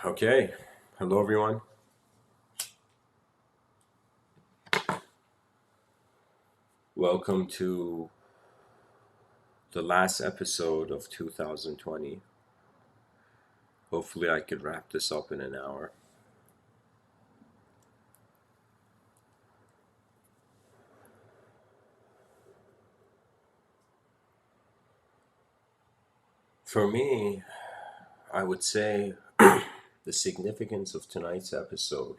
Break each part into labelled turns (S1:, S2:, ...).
S1: Okay, hello everyone. Welcome to the last episode of 2020. Hopefully, I could wrap this up in an hour. For me, I would say the significance of tonight's episode,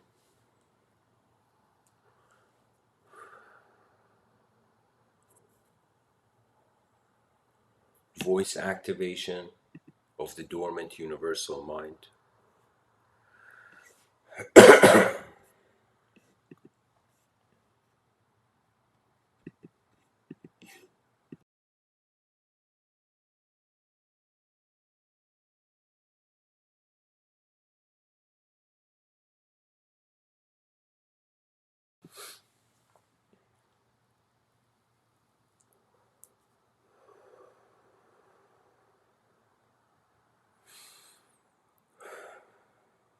S1: voice activation of the dormant universal mind.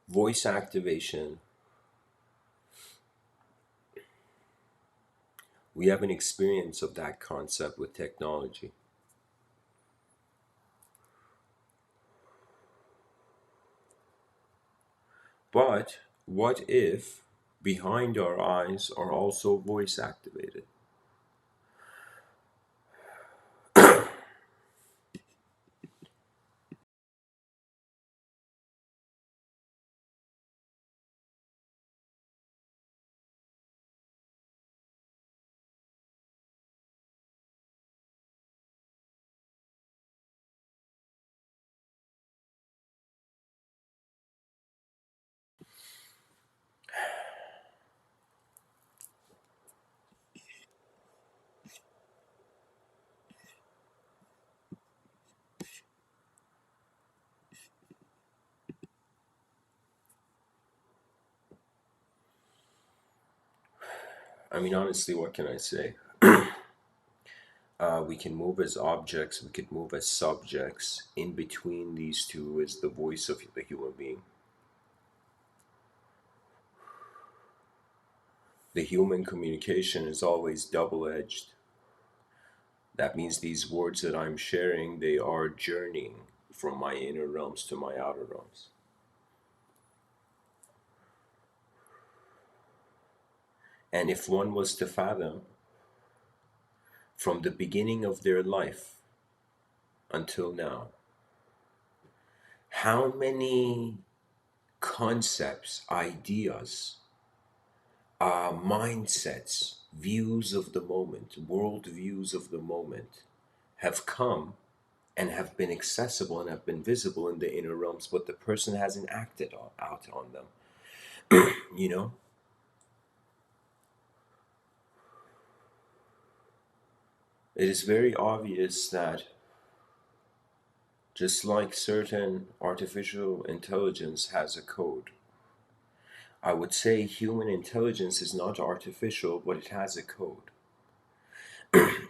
S1: Voice activation, we have an experience of that concept with technology. But what if behind our eyes are also voice activated? I mean, honestly, what can I say? We can move as objects, we could move as subjects. In between these two is the voice of the human being. The human communication is always double edged. That means these words that I'm sharing, they are journeying from my inner realms to my outer realms. And if one was to fathom from the beginning of their life until now, how many concepts, ideas, mindsets, views of the moment, world views of the moment have come and have been accessible and have been visible in the inner realms, but the person hasn't acted out on them. You know, it is very obvious that just like certain artificial intelligence has a code, I would say human intelligence is not artificial, but it has a code.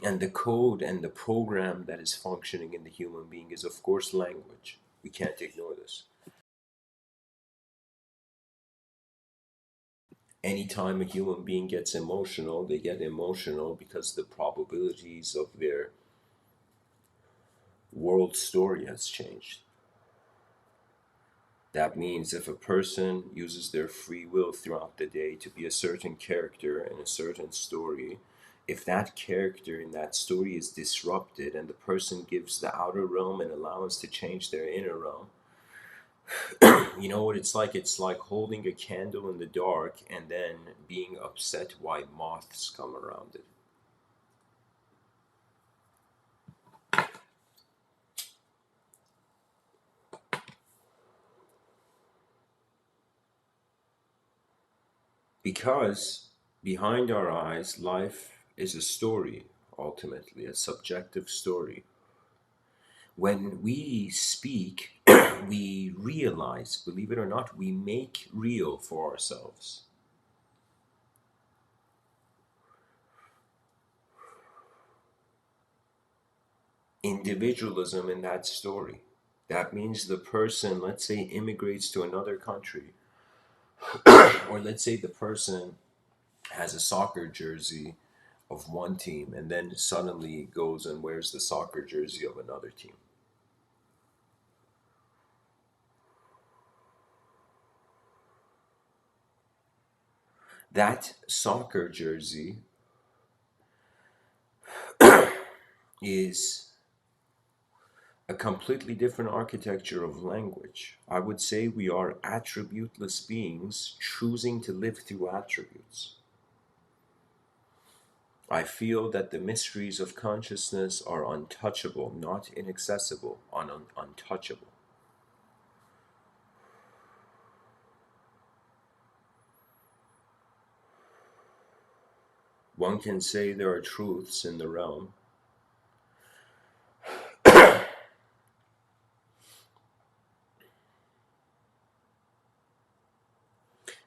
S1: And the code and the program that is functioning in the human being is, of course, language. We can't ignore this. Anytime a human being gets emotional, they get emotional because the probabilities of their world story has changed. That means if a person uses their free will throughout the day to be a certain character in a certain story, if that character in that story is disrupted and the person gives the outer realm an allowance to change their inner realm, you know what it's like? It's like holding a candle in the dark and then being upset why moths come around it. Because behind our eyes, life is a story, ultimately, a subjective story. When we speak, we realize, believe it or not, we make real for ourselves individualism in that story. That means the person, let's say, immigrates to another country, or let's say the person has a soccer jersey of one team and then suddenly goes and wears the soccer jersey of another team. That soccer jersey is a completely different architecture of language. I would say we are attributeless beings choosing to live through attributes. I feel that the mysteries of consciousness are untouchable, not inaccessible, untouchable. One can say there are truths in the realm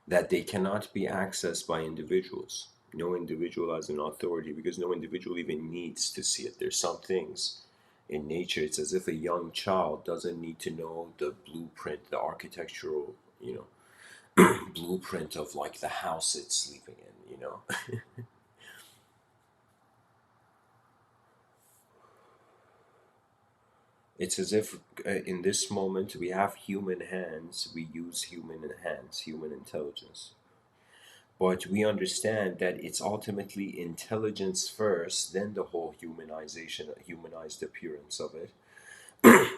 S1: that they cannot be accessed by individuals. No individual has an authority because no individual even needs to see it. There's some things in nature, it's as if a young child doesn't need to know the blueprint, the architectural, blueprint of like the house it's sleeping in. It's as if in this moment we have human hands, we use human hands, human intelligence. But we understand that it's ultimately intelligence first, then the whole humanization, humanized appearance of it.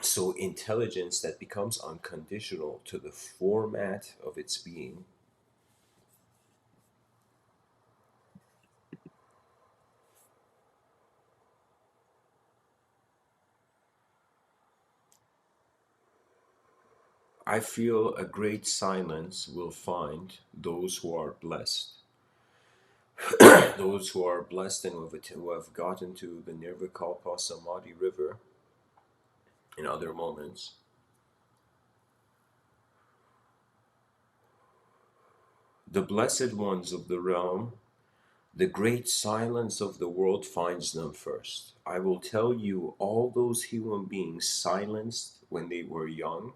S1: So, intelligence that becomes unconditional to the format of its being. I feel a great silence will find those who are blessed. Those who are blessed and who have gotten to the Nirvikalpa Samadhi river in other moments. The blessed ones of the realm, the great silence of the world finds them first. I will tell you, all those human beings silenced when they were young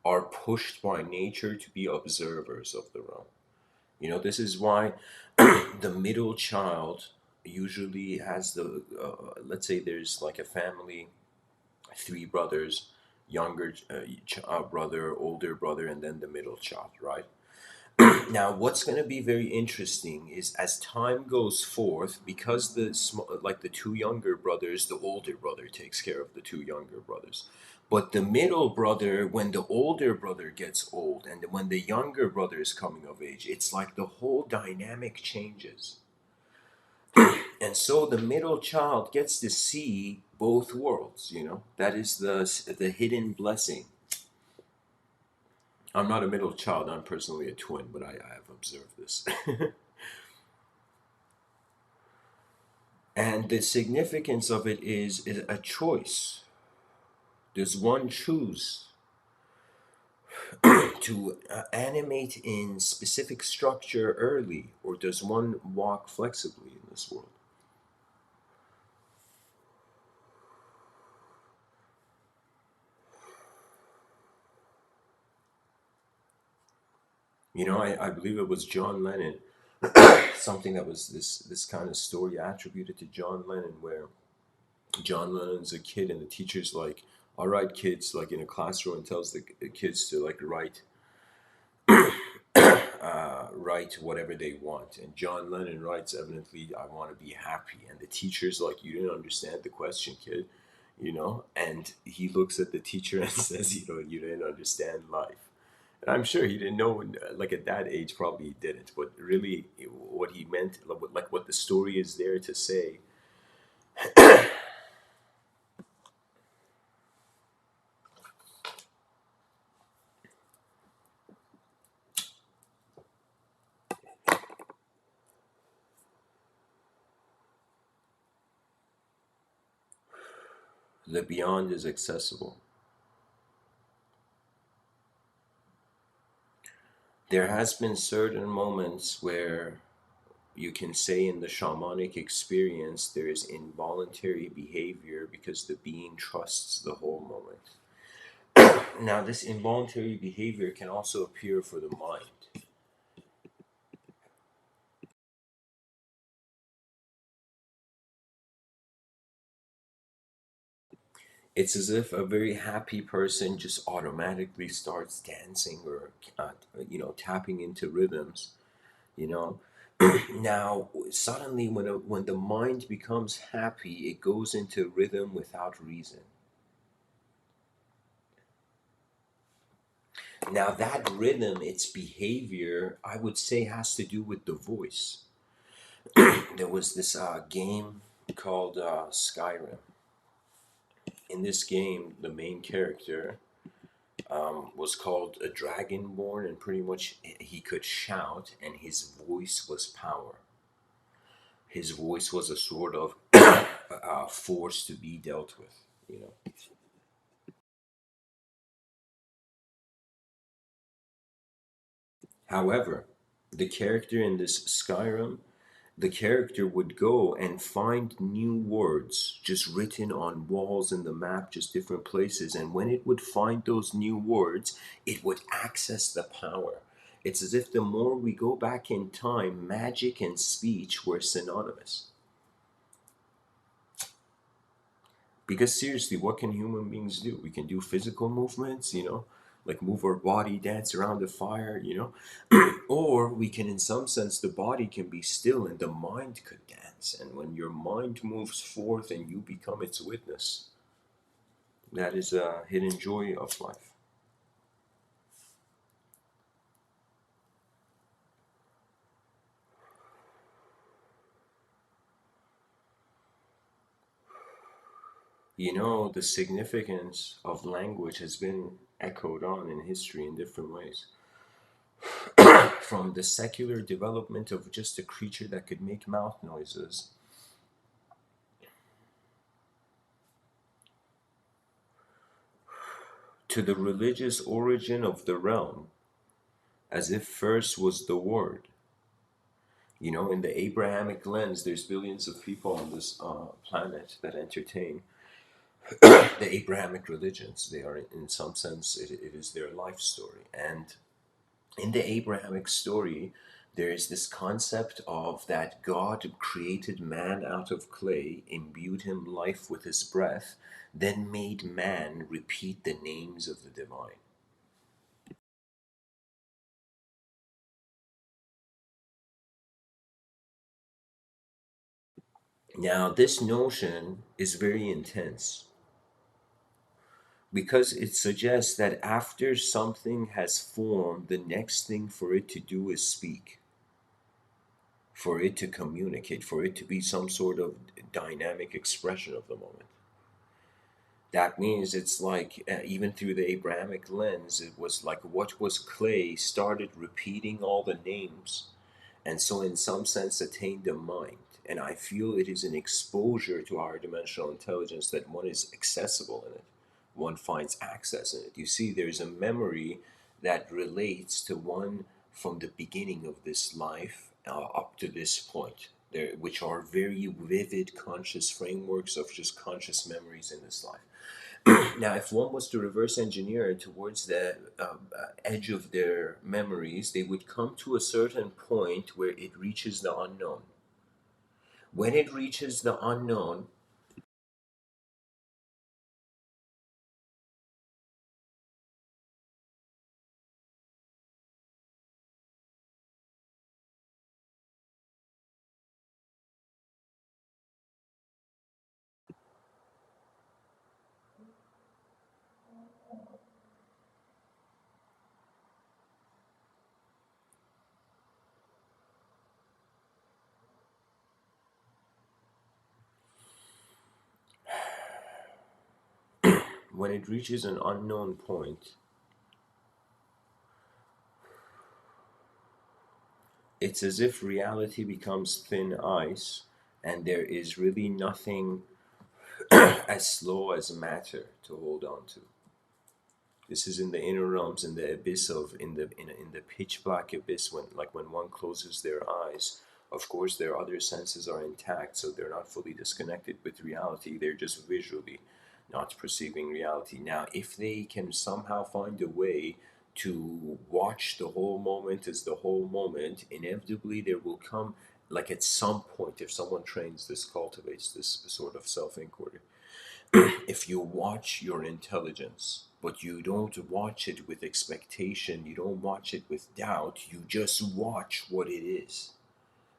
S1: are pushed by nature to be observers of the realm. This is why the middle child usually has let's say there's like a family, three brothers, younger brother, older brother, and then the middle child, right? Now, what's going to be very interesting is as time goes forth, because like the two younger brothers, the older brother takes care of the two younger brothers. But the middle brother, when the older brother gets old and when the younger brother is coming of age, it's like the whole dynamic changes. And so the middle child gets to see both worlds, That is the hidden blessing. I'm not a middle child, I'm personally a twin, but I have observed this. And the significance of it is a choice. Does one choose to animate in specific structure early, or does one walk flexibly in this world? I believe it was John Lennon, something that was this kind of story attributed to John Lennon, where John Lennon's a kid and the teacher's like, all right, kids, like in a classroom, and tells the kids to like write whatever they want. And John Lennon writes, evidently, I want to be happy. And the teacher's like, you didn't understand the question, kid, And he looks at the teacher and says, you didn't understand life. And I'm sure he didn't know, like at that age, probably he didn't. But really, what he meant, like what the story is there to say, the beyond is accessible. There has been certain moments where you can say in the shamanic experience there is involuntary behavior because the being trusts the whole moment. Now, this involuntary behavior can also appear for the mind. It's as if a very happy person just automatically starts dancing or, tapping into rhythms, you know. Now, suddenly, when the mind becomes happy, it goes into rhythm without reason. Now, that rhythm, its behavior, I would say, has to do with the voice. There was this game called Skyrim. In this game, the main character was called a Dragonborn, and pretty much he could shout, and his voice was power. His voice was a sort of force to be dealt with, you know. However, the character in this Skyrim, the character would go and find new words just written on walls in the map, just different places. And when it would find those new words, it would access the power. It's as if the more we go back in time, magic and speech were synonymous. Because seriously, what can human beings do? We can do physical movements, like move our body, dance around the fire, or we can, in some sense, the body can be still and the mind could dance. And when your mind moves forth and you become its witness, that is a hidden joy of life. The significance of language has been echoed on in history in different ways. From the secular development of just a creature that could make mouth noises to the religious origin of the realm, as if first was the word. In the Abrahamic lens, there's billions of people on this planet that entertain the Abrahamic religions. They are, in some sense, it is their life story. And in the Abrahamic story, there is this concept of that God created man out of clay, imbued him life with his breath, then made man repeat the names of the divine. Now, this notion is very intense because it suggests that after something has formed, the next thing for it to do is speak, for it to communicate, for it to be some sort of dynamic expression of the moment. That means it's like, even through the Abrahamic lens, it was like what was clay started repeating all the names, and so in some sense attained a mind. And I feel it is an exposure to our dimensional intelligence that one is accessible in it, one finds access in it. You see, there's a memory that relates to one from the beginning of this life up to this point, there, which are very vivid conscious frameworks of just conscious memories in this life. Now, if one was to reverse engineer towards the edge of their memories, they would come to a certain point where it reaches the unknown. When it reaches the unknown, when it reaches an unknown point, it's as if reality becomes thin ice and there is really nothing as slow as matter to hold on to. This is in the inner realms, in the abyss of, in the pitch black abyss, when one closes their eyes. Of course, their other senses are intact, so they're not fully disconnected with reality. They're just visually. not perceiving reality. Now, if they can somehow find a way to watch the whole moment as the whole moment, inevitably there will come, like at some point, if someone trains this, cultivates this sort of self inquiry, if you watch your intelligence, but you don't watch it with expectation, you don't watch it with doubt, you just watch what it is.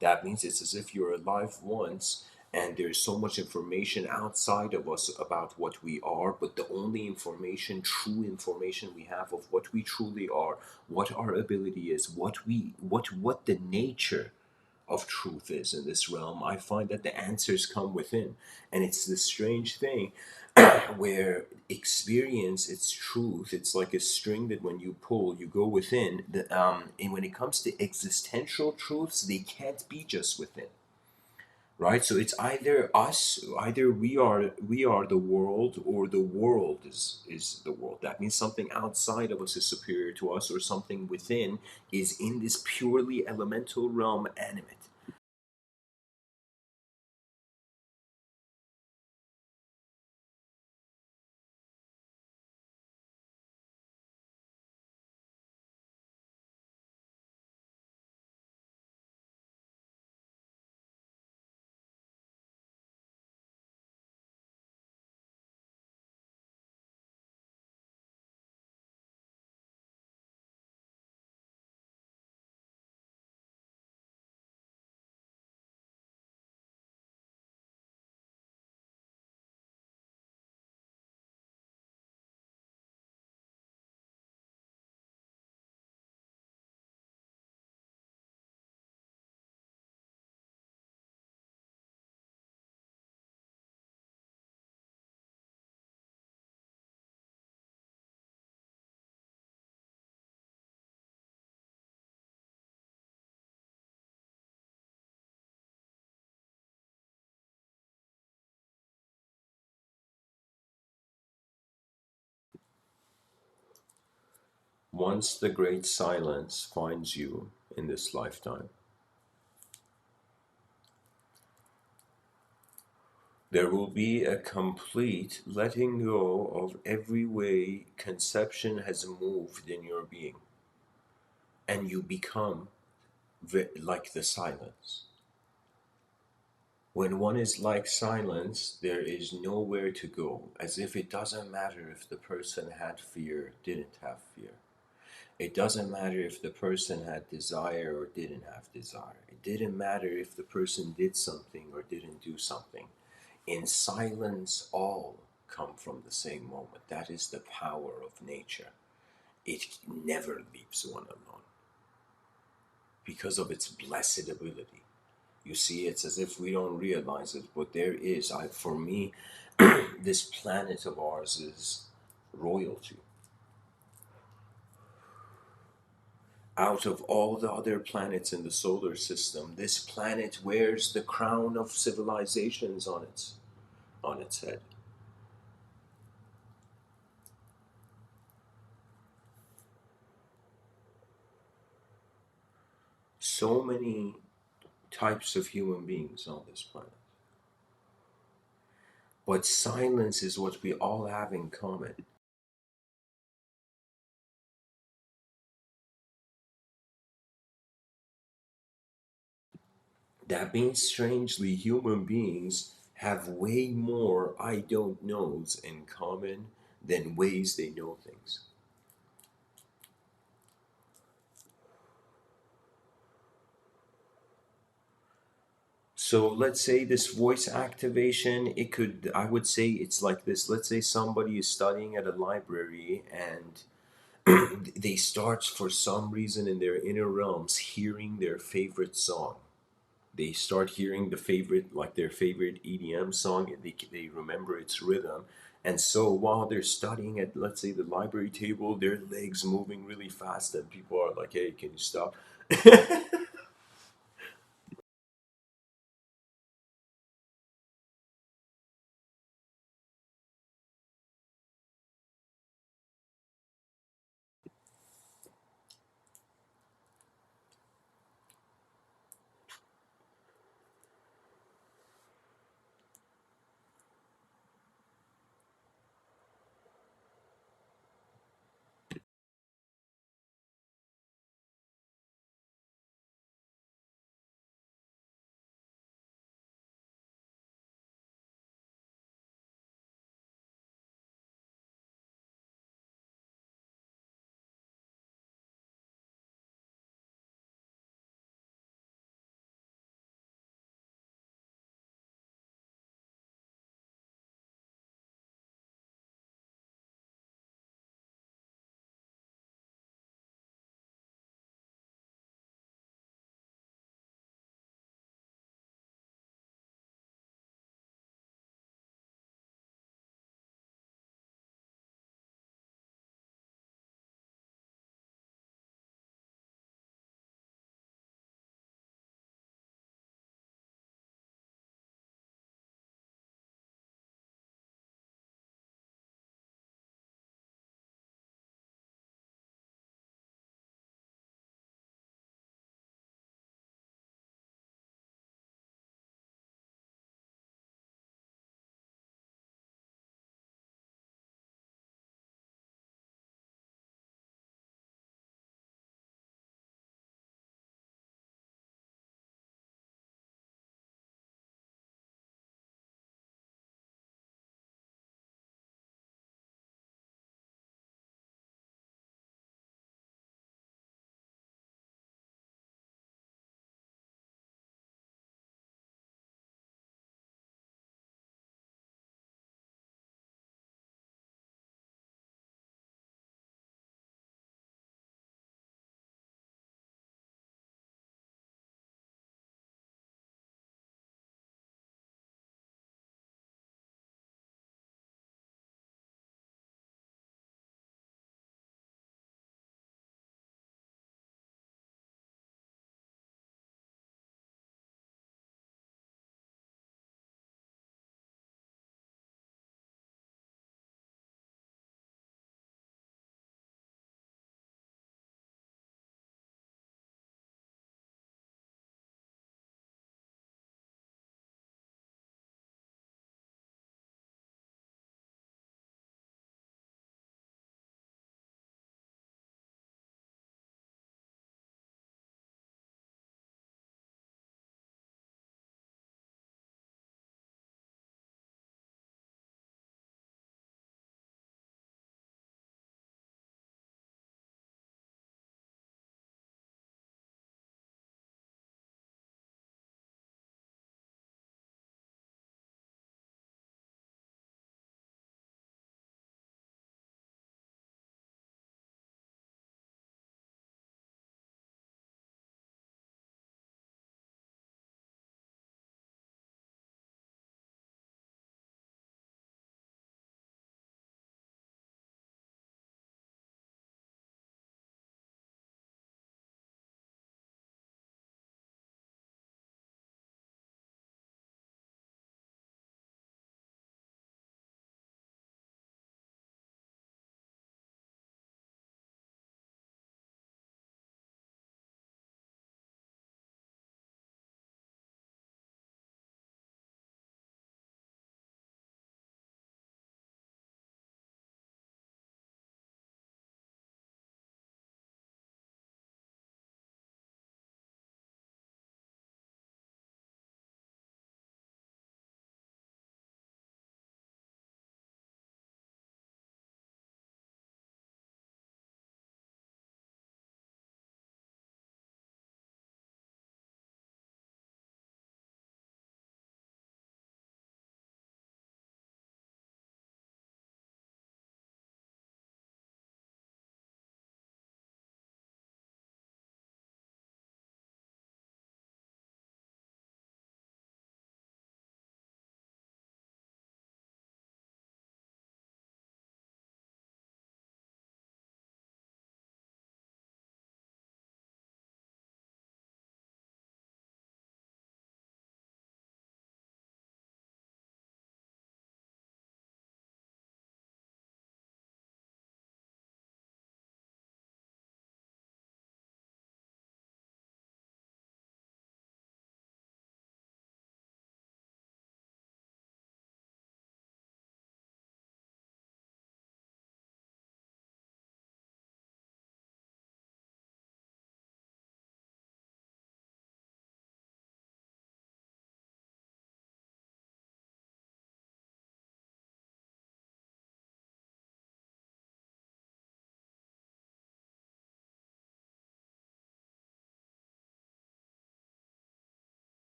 S1: That means it's as if you're alive once and there's so much information outside of us about what we are, but the only information, true information we have of what we truly are, what our ability is, what the nature of truth is in this realm, I find that the answers come within. And it's this strange thing where experience its truth, it's like a string that when you pull, you go within. And when it comes to existential truths, they can't be just within. Right, so it's either us, either we are the world, or the world is the world. That means something outside of us is superior to us, or something within is in this purely elemental realm animate. Once the great silence finds you in this lifetime, there will be a complete letting go of every way conception has moved in your being, and you become like the silence. When one is like silence, there is nowhere to go, as if it doesn't matter if the person had fear, didn't have fear. It doesn't matter if the person had desire or didn't have desire. It didn't matter if the person did something or didn't do something. In silence, all come from the same moment. That is the power of nature. It never leaves one alone because of its blessed ability. You see, it's as if we don't realize it, but there is, for me, this planet of ours is royalty. Out of all the other planets in the solar system, this planet wears the crown of civilizations on its head. So many types of human beings on this planet. But silence is what we all have in common. That means, strangely, human beings have way more I don't knows in common than ways they know things. So let's say this voice activation, I would say it's like this. Let's say somebody is studying at a library and they start for some reason in their inner realms hearing their favorite song. They start hearing their favorite EDM song, and they remember its rhythm. And so while they're studying at, let's say, the library table, their legs moving really fast, and people are like, hey, can you stop?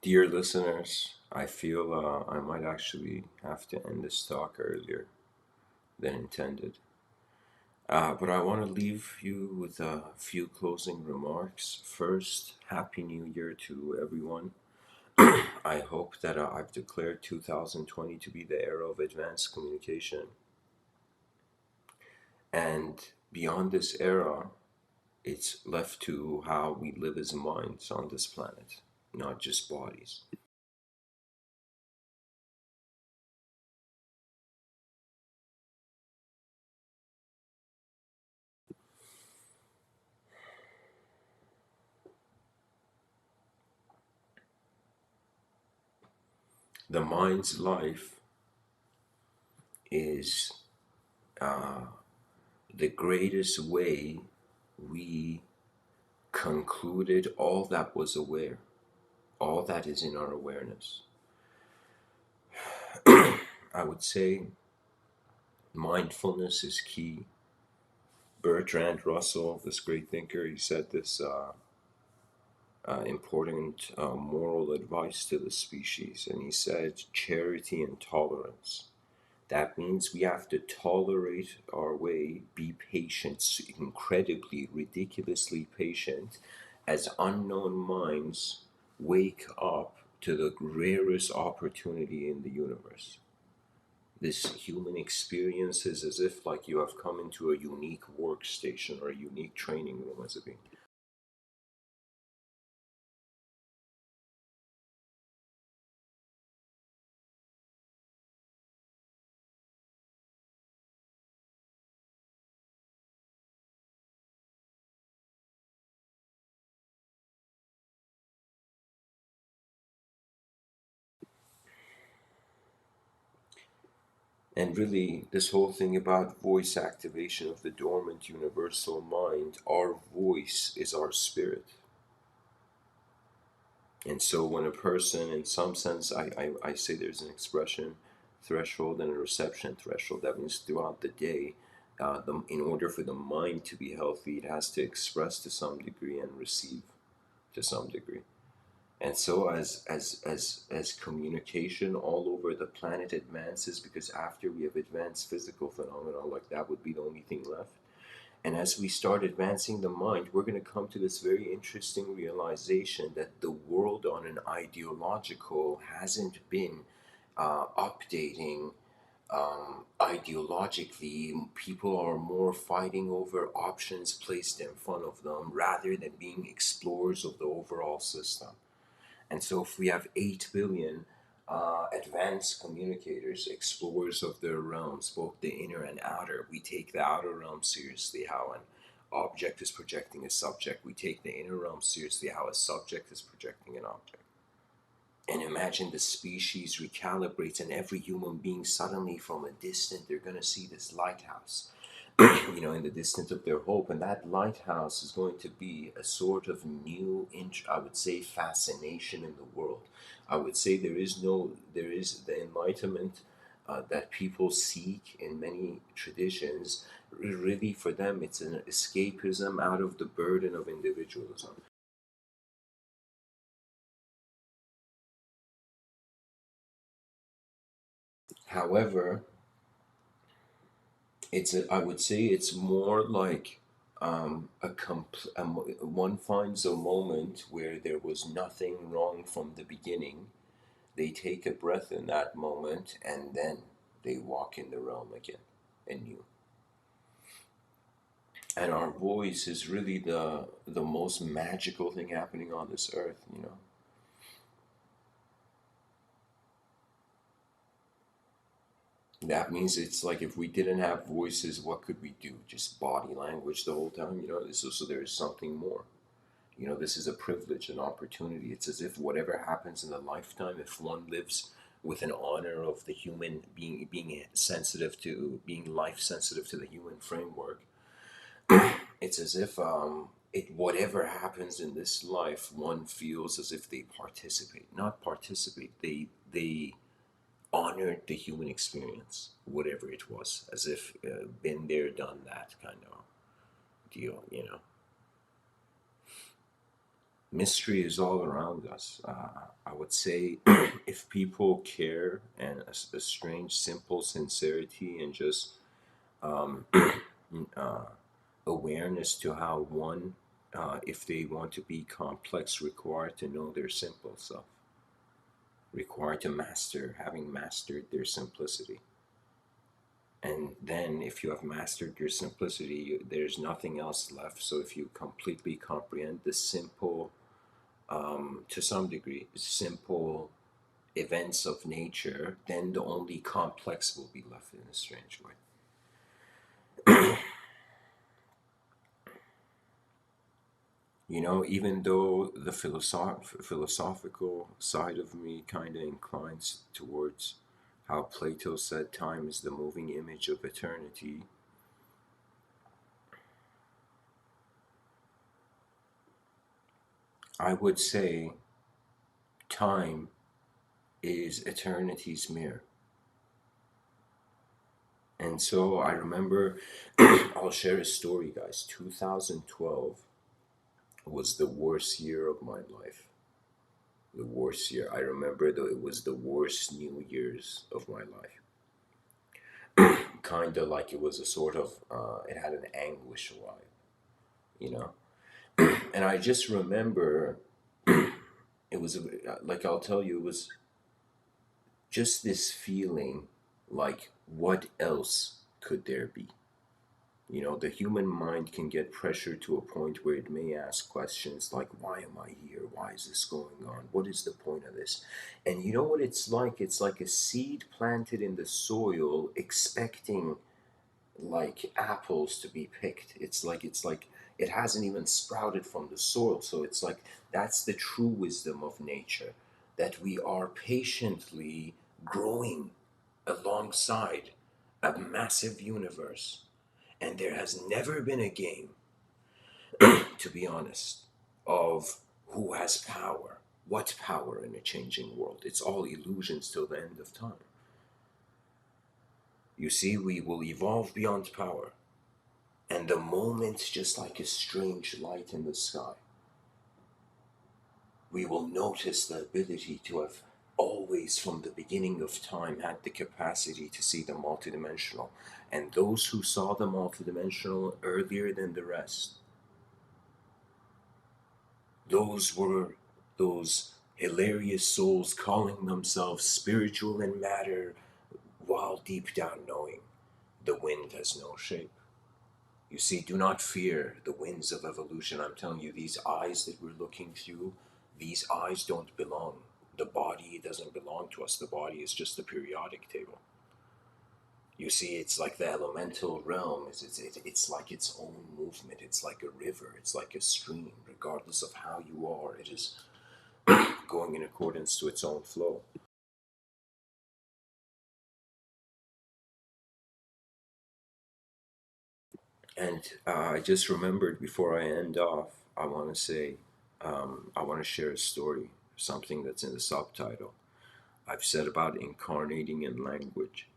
S1: Dear listeners, I feel I might actually have to end this talk earlier than intended. But I want to leave you with a few closing remarks. First, Happy New Year to everyone. I hope that I've declared 2020 to be the era of advanced communication. And beyond this era, it's left to how we live as minds on this planet, not just bodies. The mind's life is the greatest way we concluded all that was aware, all that is in our awareness. I would say mindfulness is key. Bertrand Russell, this great thinker, he said this important moral advice to the species, and he said charity and tolerance. That means we have to tolerate our way, be patient, incredibly, ridiculously patient, as unknown minds wake up to the rarest opportunity in the universe. This human experience is as if like you have come into a unique workstation or a unique training room as a being. And really, this whole thing about voice activation of the dormant universal mind, our voice is our spirit. And so when a person, in some sense, I say there's an expression threshold and a reception threshold. That means throughout the day, in order for the mind to be healthy, it has to express to some degree and receive to some degree. And so as communication all over the planet advances, because after we have advanced physical phenomena, like that would be the only thing left. And as we start advancing the mind, we're going to come to this very interesting realization that the world on an ideological hasn't been updating ideologically. People are more fighting over options placed in front of them rather than being explorers of the overall system. And so, if we have 8 billion advanced communicators, explorers of their realms, both the inner and outer, we take the outer realm seriously, how an object is projecting a subject. We take the inner realm seriously, how a subject is projecting an object. And imagine the species recalibrates, and every human being suddenly from a distance, they're going to see this lighthouse in the distance of their hope. And that lighthouse is going to be a sort of new, I would say, fascination in the world. I would say there is the enlightenment that people seek in many traditions. Really, for them, it's an escapism out of the burden of individualism. However, I would say it's more like one finds a moment where there was nothing wrong from the beginning. They take a breath in that moment, and then they walk in the realm again anew. And our voice is really the most magical thing happening on this earth. That means it's like if we didn't have voices, what could we do? Just body language the whole time. So there is something more. This is a privilege, an opportunity. It's as if whatever happens in the lifetime, if one lives with an honor of the human being sensitive to being life sensitive to the human framework, it's as if it whatever happens in this life, one feels as if they participate, not participate. They honored the human experience, whatever it was, as if been there, done that kind of deal. Mystery is all around us. I would say if people care and a strange, simple sincerity and just um, uh, awareness to how one, if they want to be complex, require to know their simple self, require to master, having mastered their simplicity. And then, if you have mastered your simplicity, there's nothing else left. So, if you completely comprehend the simple, to some degree, simple events of nature, then the only complex will be left in a strange way. You know, even though the philosophical side of me kind of inclines towards how Plato said time is the moving image of eternity, I would say time is eternity's mirror. And so I remember, I'll share a story, guys. 2012 was the worst year of my life. The worst year. I remember though it was the worst New Year's of my life. Kind of like it was a sort of, it had an anguish vibe, you know? And I just remember it was, like I'll tell you, it was just this feeling like, what else could there be? You know, the human mind can get pressured to a point where it may ask questions like, why am I here? Why is this going on? What is the point of this? And you know what it's like? It's like a seed planted in the soil, expecting like apples to be picked. It's like it hasn't even sprouted from the soil. So it's like that's the true wisdom of nature, that we are patiently growing alongside a massive universe. And there has never been a game, to be honest, of who has power. What power in a changing world? It's all illusions till the end of time. You see, we will evolve beyond power. And the moment, just like a strange light in the sky, we will notice the ability to have always, from the beginning of time, had the capacity to see the multidimensional. And those who saw the multidimensional earlier than the rest, those were those hilarious souls calling themselves spiritual in matter, while deep down knowing the wind has no shape. You see, do not fear the winds of evolution. I'm telling you, these eyes that we're looking through, these eyes don't belong. The body doesn't belong to us. The body is just a periodic table. You see, it's like the elemental realm. It's like its own movement. It's like a river. It's like a stream. Regardless of how you are, it is going in accordance to its own flow. And I just remembered before I end off, I want to say, I want to share a story, something that's in the subtitle. I've said about incarnating in language.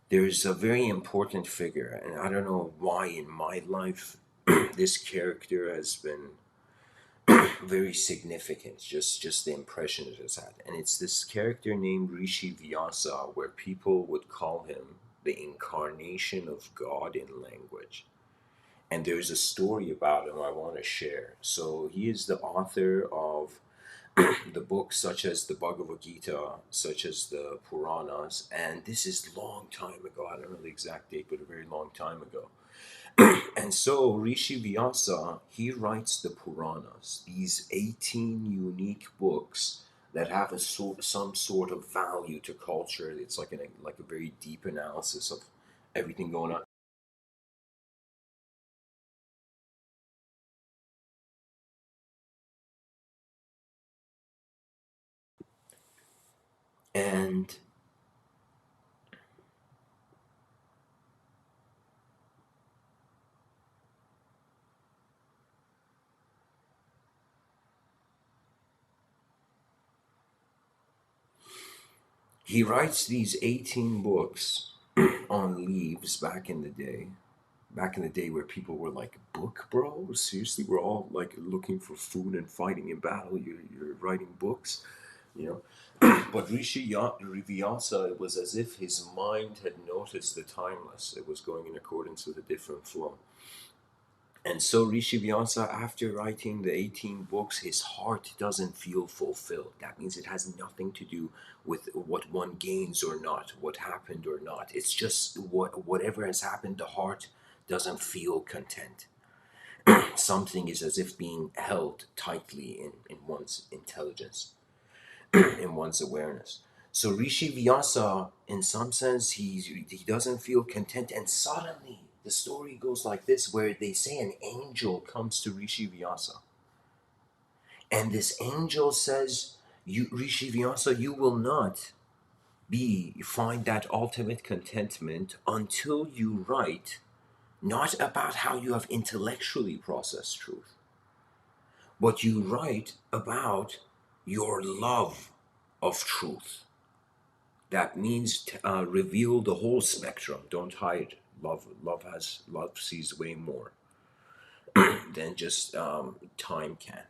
S1: There's a very important figure, and I don't know why in my life this character has been very significant, just the impression it has had. And it's this character named Rishi Vyasa, where people would call him the incarnation of God in language. And there's a story about him I want to share. So he is the author of the books such as the Bhagavad Gita, such as the Puranas, and this is long time ago. I don't know the exact date, but a very long time ago. And so Rishi Vyasa, he writes the Puranas, these 18 unique books that have some sort of value to culture. It's like a very deep analysis of everything going on. And he writes these 18 books on leaves back in the day, back in the day where people were like, book, bro? Seriously, we're all like looking for food and fighting in battle. You're writing books, you know. But Vyasa, it was as if his mind had noticed the timeless. It was going in accordance with a different flow. And so Rishi Vyasa, after writing the 18 books, his heart doesn't feel fulfilled. That means it has nothing to do with what one gains or not, what happened or not. It's just whatever has happened, the heart doesn't feel content. Something is as if being held tightly in one's intelligence, in one's awareness. So Rishi Vyasa, in some sense, he doesn't feel content, and suddenly the story goes like this, where they say an angel comes to Rishi Vyasa, and this angel says, "You, Rishi Vyasa, you will not be find that ultimate contentment until you write not about how you have intellectually processed truth, but you write about your love of truth." That means reveal the whole spectrum. Don't hide. Love sees way more than just time can.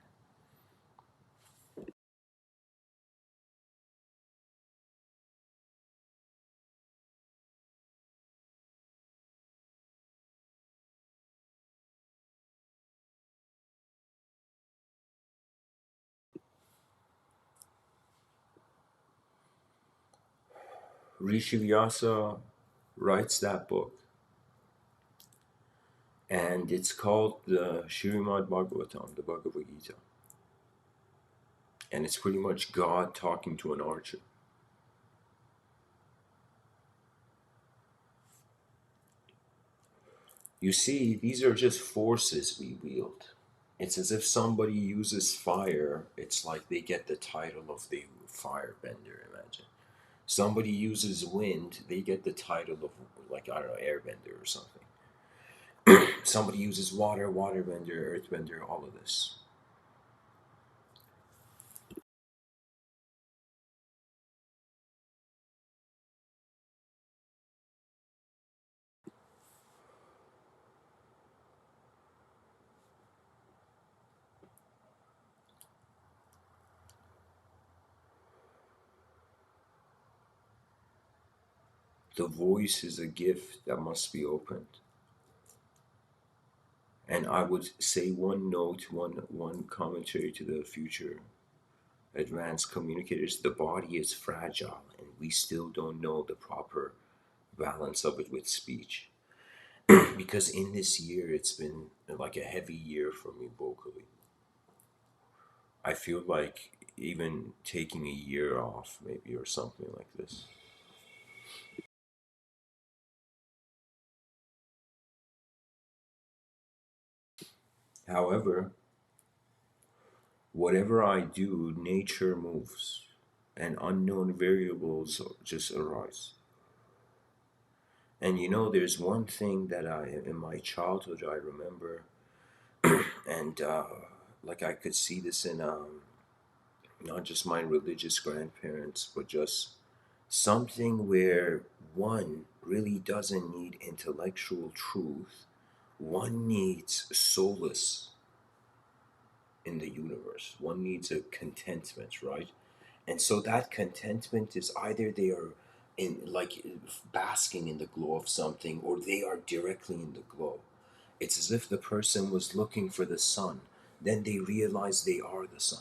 S1: Rishi Vyasa writes that book, and it's called the Srimad Bhagavatam, the Bhagavad Gita, and it's pretty much God talking to an archer. You see, these are just forces we wield. It's as if somebody uses fire, it's like they get the title of the firebender, imagine. Somebody uses wind, they get the title of, like, I don't know, airbender or something. Somebody uses water, waterbender, earthbender, all of this. The voice is a gift that must be opened. And I would say one note, one commentary to the future advanced communicators: the body is fragile, and we still don't know the proper balance of it with speech. Because in this year, it's been like a heavy year for me vocally. I feel like even taking a year off, maybe, or something like this. However, whatever I do, nature moves, and unknown variables just arise. And there's one thing that in my childhood, I remember, and like I could see this in not just my religious grandparents, but just something where one really doesn't need intellectual truth. One needs solace in the universe. One needs a contentment, right? And so that contentment is either they are in, like, basking in the glow of something, or they are directly in the glow. It's as if the person was looking for the sun, then they realize they are the sun.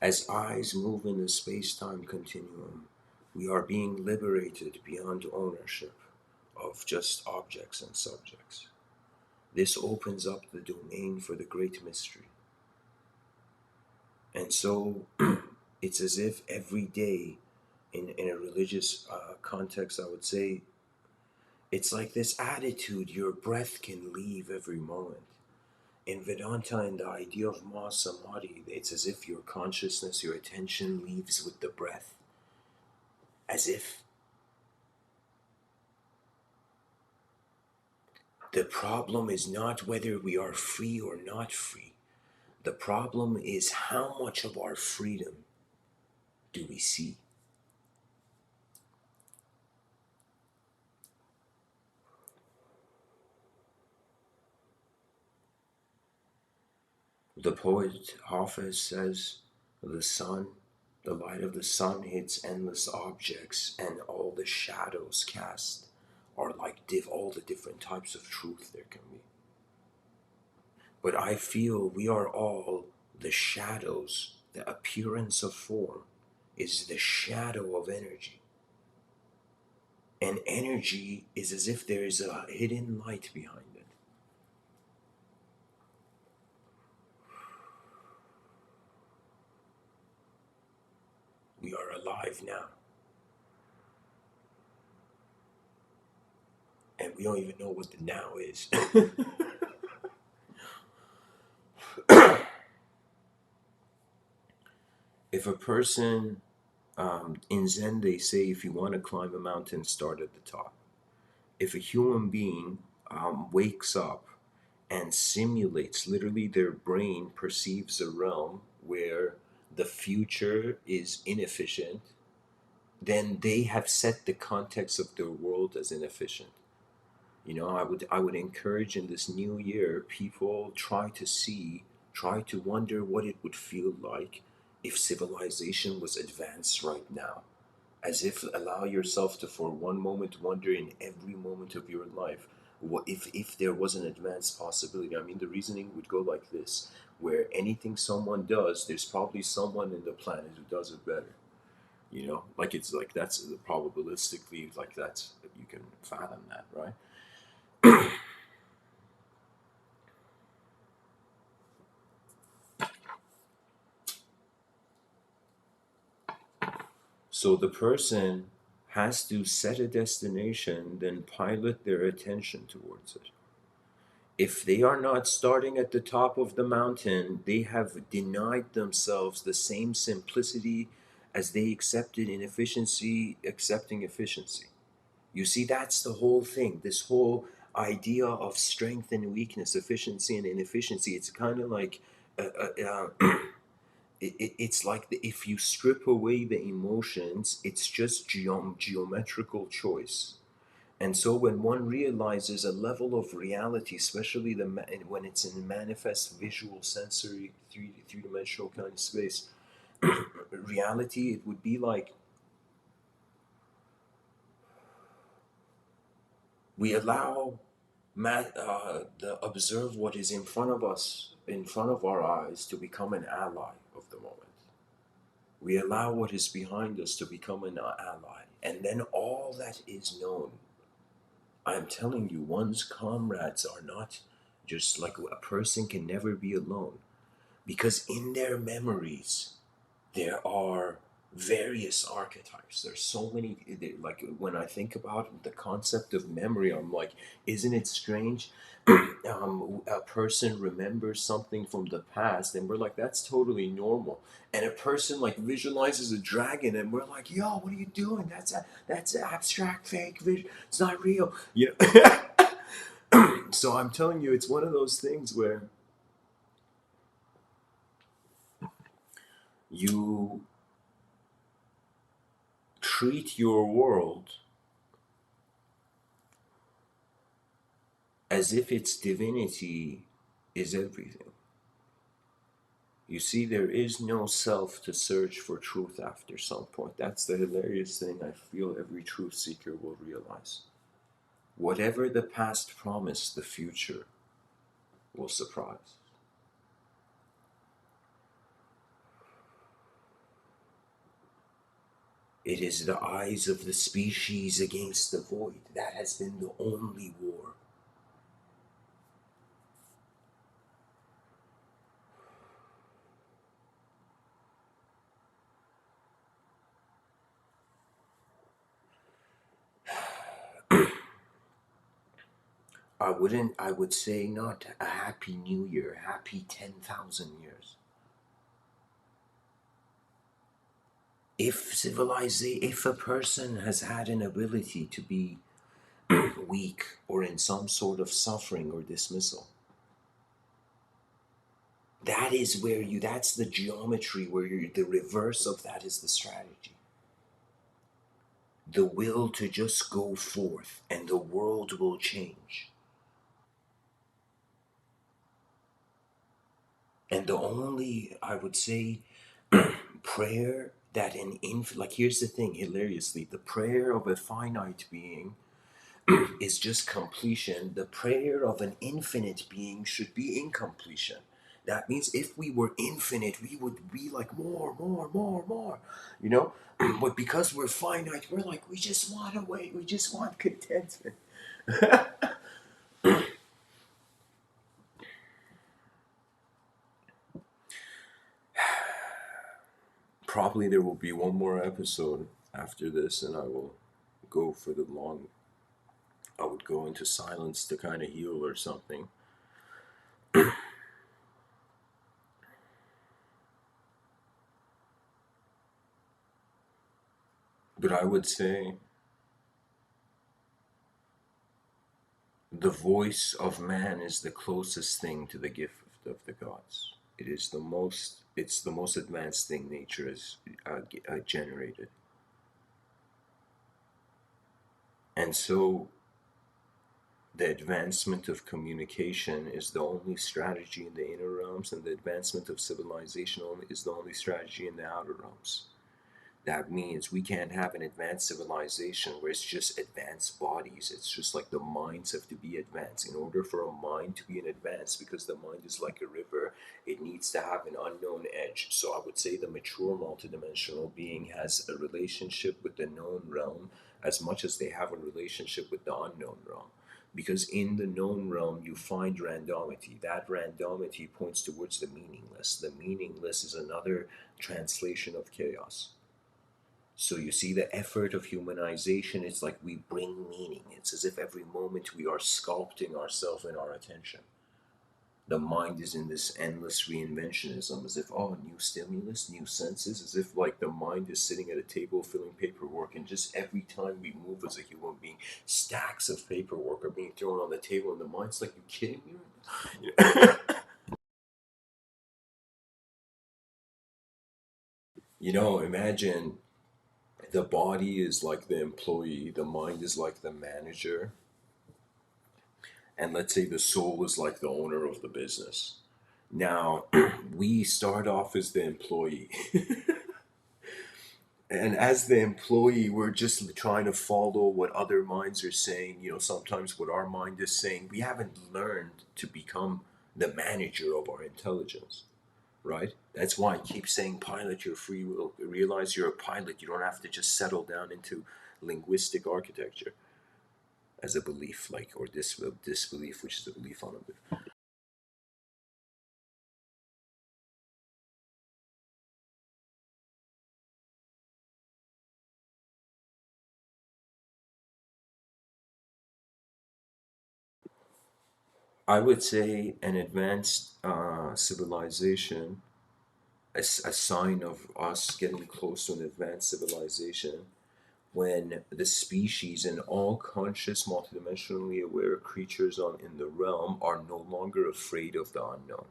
S1: As eyes move in the space time continuum, we are being liberated beyond ownership of just objects and subjects. This opens up the domain for the great mystery. And so it's as if every day, in a religious context, I would say, it's like this attitude: your breath can leave every moment. In Vedanta and the idea of Mahasamadhi, it's as if your consciousness, your attention leaves with the breath. As if. The problem is not whether we are free or not free. The problem is how much of our freedom do we see? The poet Hafiz says, the light of the sun hits endless objects, and all the shadows cast are like all the different types of truth there can be. But I feel we are all the shadows. The appearance of form is the shadow of energy. And energy is as if there is a hidden light behind it. We are alive now. And we don't even know what the now is. If a person, in Zen, they say if you want to climb a mountain, start at the top. If a human being wakes up and simulates, literally their brain perceives a realm where the future is inefficient, then they have set the context of their world as inefficient. I would encourage in this new year people try to wonder what it would feel like if civilization was advanced right now. As if allow yourself to for one moment wonder in every moment of your life, what if there was an advanced possibility. I mean, the reasoning would go like this, where anything someone does, there's probably someone in the planet who does it better. Like it's like that's probabilistically, like that's, you can fathom that, right? So the person has to set a destination, then pilot their attention towards it. If they are not starting at the top of the mountain, they have denied themselves the same simplicity as they accepted inefficiency, accepting efficiency. You see, that's the whole thing. This whole idea of strength and weakness, efficiency and inefficiency, it's kind of like it's like if you strip away the emotions, it's just geometrical choice. And so when one realizes a level of reality, especially when it's in manifest visual sensory three-dimensional kind of space, reality, it would be like we allow observe what is in front of us, in front of our eyes, to become an ally of the moment. We allow what is behind us to become an ally, and then all that is known. I'm telling you, one's comrades are not just like a person can never be alone, because in their memories there are various archetypes. There's so many. Like when I think about the concept of memory, I'm like, isn't it strange? A person remembers something from the past, and we're like, that's totally normal. And a person like visualizes a dragon, and we're like, yo, what are you doing? That's abstract, fake vision. It's not real. So I'm telling you, it's one of those things where you treat your world as if its divinity is everything. You see, there is no self to search for truth after some point. That's the hilarious thing I feel every truth seeker will realize. Whatever the past promised, the future will surprise. It is the eyes of the species against the void. That has been the only war. I would say not a happy new year, happy 10,000 years. If a person has had an ability to be weak or in some sort of suffering or dismissal, that's the geometry where the reverse of that is the strategy. The will to just go forth and the world will change. And the only, I would say, prayer that like here's the thing, hilariously, the prayer of a finite being is just completion. The prayer of an infinite being should be incompletion. That means if we were infinite, we would be like more, more, more, more, you know? But because we're finite, we're like, we just want to wait, we just want contentment. Probably there will be one more episode after this, and I will go for the long. I would go into silence to kind of heal or something. But I would say the voice of man is the closest thing to the gift of the gods. It's the most advanced thing nature has generated. And so the advancement of communication is the only strategy in the inner realms, and the advancement of civilization is the only strategy in the outer realms. That means we can't have an advanced civilization where it's just advanced bodies. It's just like the minds have to be advanced. In order for a mind to be an advanced, because the mind is like a river, it needs to have an unknown edge. So I would say the mature multidimensional being has a relationship with the known realm as much as they have a relationship with the unknown realm. Because in the known realm, you find randomity. That randomity points towards the meaningless. The meaningless is another translation of chaos. So you see the effort of humanization, it's like we bring meaning. It's as if every moment we are sculpting ourselves in our attention. The mind is in this endless reinventionism, as if, oh, new stimulus, new senses, as if like the mind is sitting at a table filling paperwork, and just every time we move as a human being, stacks of paperwork are being thrown on the table, and the mind's like, you kidding me? Imagine the body is like the employee, the mind is like the manager, and let's say the soul is like the owner of the business. Now, we start off as the employee. And as the employee, we're just trying to follow what other minds are saying, sometimes what our mind is saying. We haven't learned to become the manager of our intelligence, right? That's why I keep saying pilot your free will. Realize you're a pilot. You don't have to just settle down into linguistic architecture as a belief, like, or disbelief, which is a belief on it. I would say an advanced civilization, a sign of us getting close to an advanced civilization, when the species and all conscious, multidimensionally aware creatures in the realm are no longer afraid of the unknown.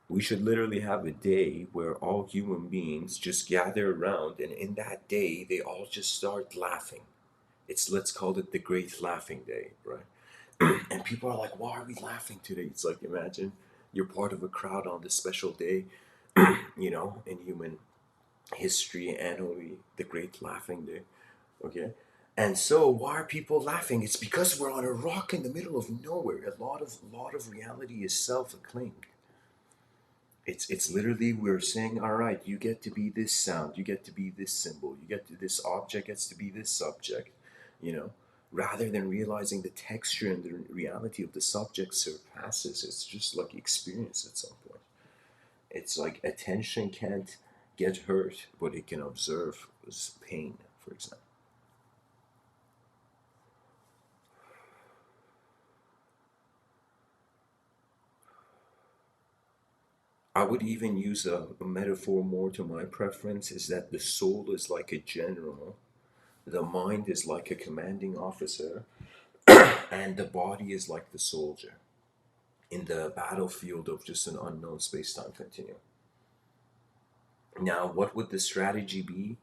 S1: We should literally have a day where all human beings just gather around, and in that day, they all just start laughing. Let's call it the Great Laughing Day, right? And people are like, why are we laughing today? It's like, imagine you're part of a crowd on this special day, in human history, annually, the Great Laughing Day. Okay. And so why are people laughing? It's because we're on a rock in the middle of nowhere. A lot of reality is self-acclaimed. It's literally we're saying, all right, you get to be this sound, you get to be this symbol, this object gets to be this subject, you know, rather than realizing the texture and the reality of the subject surpasses. It's just like experience at some point. It's like attention can't get hurt, but it can observe pain, for example. I would even use a metaphor more to my preference is that the soul is like a general, the mind is like a commanding officer, and the body is like the soldier in the battlefield of just an unknown space time continuum. Now, what would the strategy be?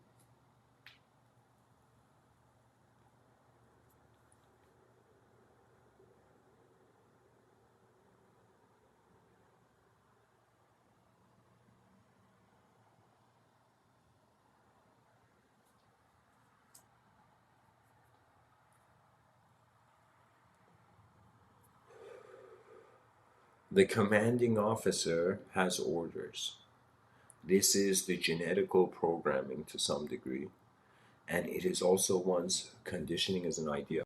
S1: The commanding officer has orders. This is the genetical programming to some degree, and it is also one's conditioning as an idea.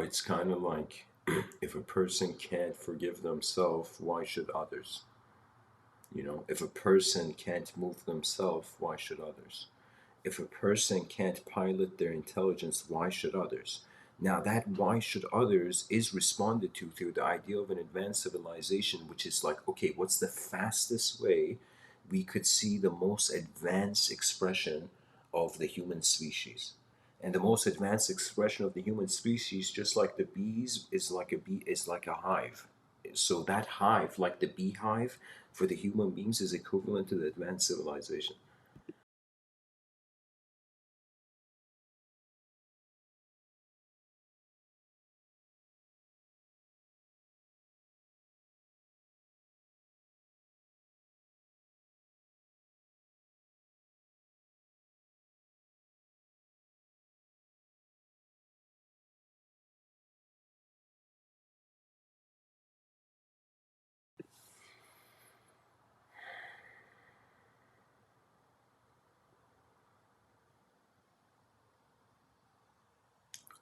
S1: It's kind of like if a person can't forgive themselves, why should others? If a person can't move themselves, why should others? If a person can't pilot their intelligence, why should others? Now, that why should others is responded to through the idea of an advanced civilization, which is like, okay, what's the fastest way we could see the most advanced expression of the human species? And the most advanced expression of the human species, just like the bees, is like a hive. So that hive, like the beehive, for the human beings is equivalent to the advanced civilization.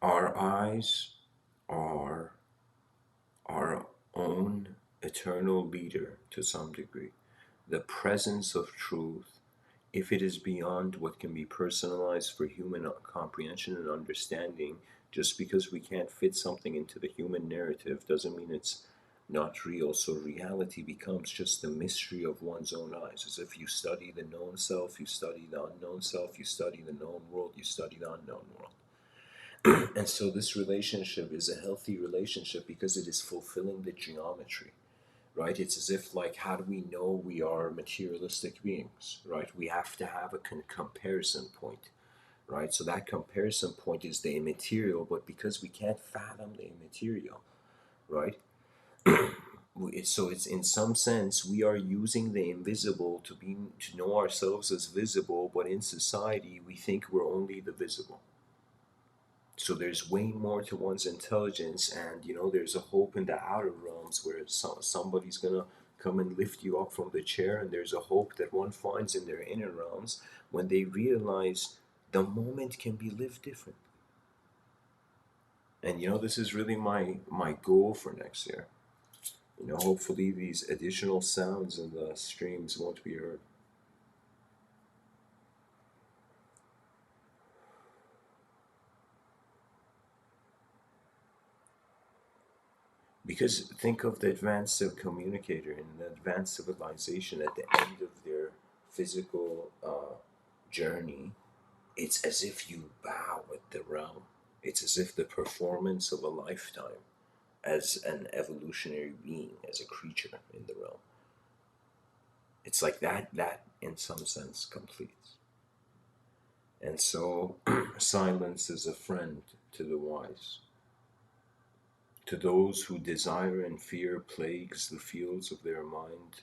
S1: Our eyes are our own eternal leader to some degree. The presence of truth, if it is beyond what can be personalized for human comprehension and understanding, just because we can't fit something into the human narrative doesn't mean it's not real. So reality becomes just the mystery of one's own eyes. As if you study the known self, you study the unknown self, you study the known world, you study the unknown world. And so this relationship is a healthy relationship because it is fulfilling the geometry, right? It's as if, like, how do we know we are materialistic beings, right? We have to have a comparison point, right? So that comparison point is the immaterial, but because we can't fathom the immaterial, right? So it's in some sense we are using the invisible to know ourselves as visible, but in society we think we're only the visible. So there's way more to one's intelligence, and there's a hope in the outer realms where somebody's gonna come and lift you up from the chair, and there's a hope that one finds in their inner realms when they realize the moment can be lived different. And this is really my goal for next year. Hopefully these additional sounds in the streams won't be heard. Because think of the advanced communicator and the advanced civilization at the end of their physical journey. It's as if you bow at the realm. It's as if the performance of a lifetime as an evolutionary being, as a creature in the realm. It's like that in some sense completes. And so silence is a friend to the wise. To those who desire and fear plagues the fields of their mind,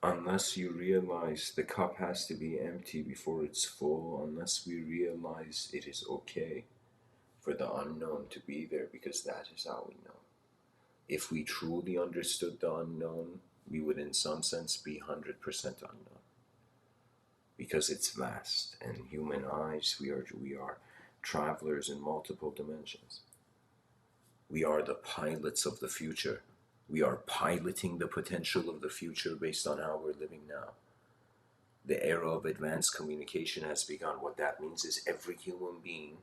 S1: unless you realize the cup has to be empty before it's full, unless we realize it is okay for the unknown to be there, because that is how we know. If we truly understood the unknown, we would, in some sense, be 100% unknown, because it's vast, and human eyes, we are travelers in multiple dimensions. We are the pilots of the future. We are piloting the potential of the future based on how we're living now. The era of advanced communication has begun. What that means is every human being,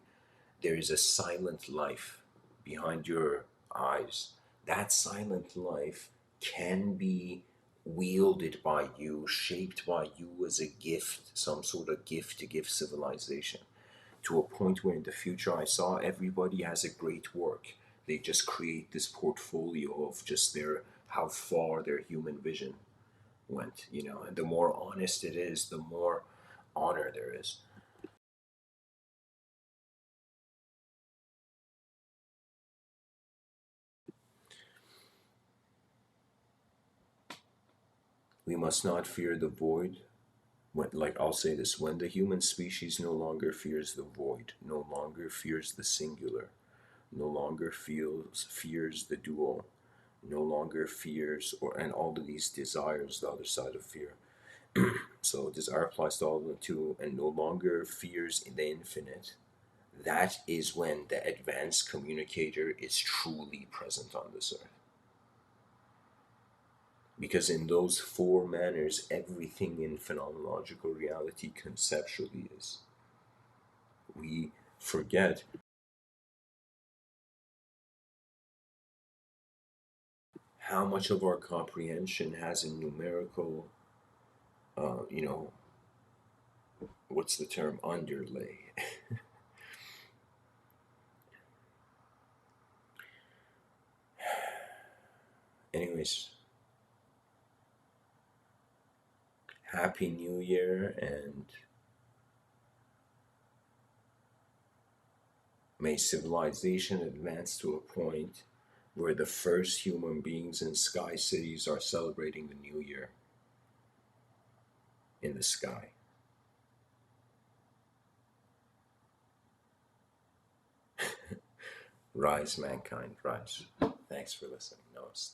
S1: there is a silent life behind your eyes. That silent life can be wielded by you, shaped by you as a gift, some sort of gift to give civilization. To a point where in the future I saw everybody has a great work. They just create this portfolio of just their how far their human vision went, and the more honest it is, the more honor there is. We must not fear the void. Like I'll say this, when the human species no longer fears the void, no longer fears the singular, no longer fears the dual, no longer fears or and all of these desires, the other side of fear. So desire applies to all of them too, and no longer fears in the infinite. That is when the advanced communicator is truly present on this earth. Because in those four manners, everything in phenomenological reality conceptually is. We forget how much of our comprehension has a numerical, uh, you know, what's the term, underlay. Anyways, Happy New Year, and may civilization advance to a point where the first human beings in sky cities are celebrating the new year in the sky. Rise, mankind, rise. Thanks for listening. Namaste.